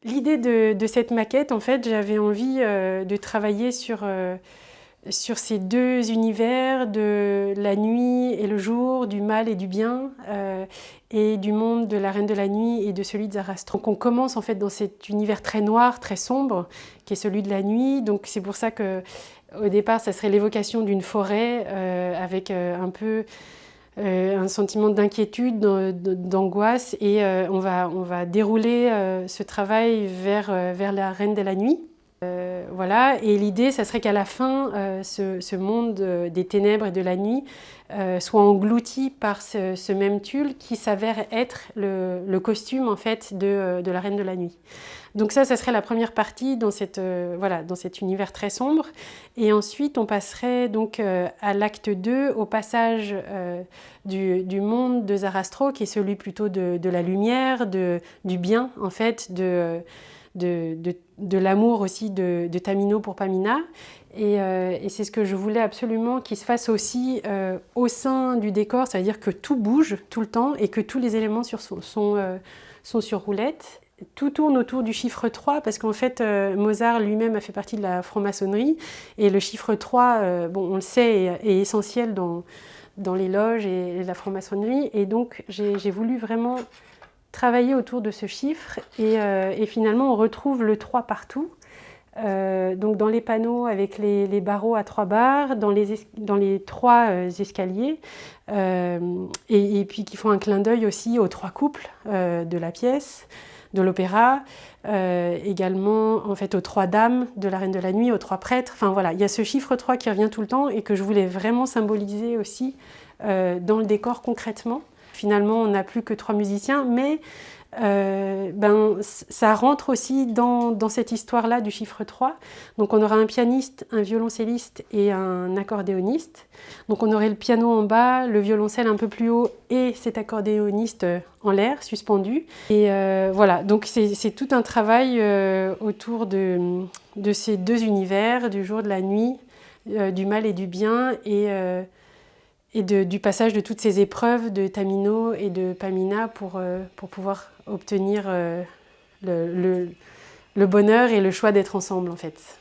L'idée de cette maquette, en fait, j'avais envie de travailler sur ces deux univers de la nuit et le jour, du mal et du bien, et du monde de la Reine de la Nuit et de celui de Zarastro. Donc on commence en fait dans cet univers très noir, très sombre, qui est celui de la nuit. Donc c'est pour ça que au départ, ça serait l'évocation d'une forêt avec un peu un sentiment d'inquiétude, d'angoisse, et on va dérouler ce travail vers la Reine de la Nuit. Voilà, et l'idée, ça serait qu'à la fin, ce monde des ténèbres et de la nuit soit englouti par ce même tulle qui s'avère être le costume en fait de la Reine de la Nuit. Donc ça serait la première partie dans dans cet univers très sombre. Et ensuite, on passerait donc à l'acte 2, au passage du monde de Zarastro, qui est celui plutôt de la lumière, du bien, en fait, de l'amour aussi de Tamino pour Pamina. Et c'est ce que je voulais absolument qu'il se fasse aussi au sein du décor, c'est-à-dire que tout bouge tout le temps et que tous les éléments sont sur roulette. Tout tourne autour du chiffre 3 parce qu'en fait Mozart lui-même a fait partie de la franc-maçonnerie et le chiffre 3, bon, on le sait, est essentiel dans les loges et la franc-maçonnerie, et donc j'ai voulu vraiment travailler autour de ce chiffre, et finalement on retrouve le 3 partout. Donc dans les panneaux avec les barreaux à 3 barres, dans les 3 escaliers, et puis qui font un clin d'œil aussi aux 3 couples de la pièce, de l'opéra, également en fait aux 3 dames de la Reine de la Nuit, aux 3 prêtres. Enfin voilà, il y a ce chiffre 3 qui revient tout le temps et que je voulais vraiment symboliser aussi dans le décor concrètement. Finalement, on n'a plus que 3 musiciens, mais ça rentre aussi dans cette histoire-là du chiffre 3. Donc on aura un pianiste, un violoncelliste et un accordéoniste. Donc on aurait le piano en bas, le violoncelle un peu plus haut et cet accordéoniste en l'air, suspendu. Et voilà, donc c'est tout un travail autour de ces deux univers, du jour, de la nuit, du mal et du bien, et du passage de toutes ces épreuves de Tamino et de Pamina pour pouvoir obtenir le bonheur et le choix d'être ensemble en fait.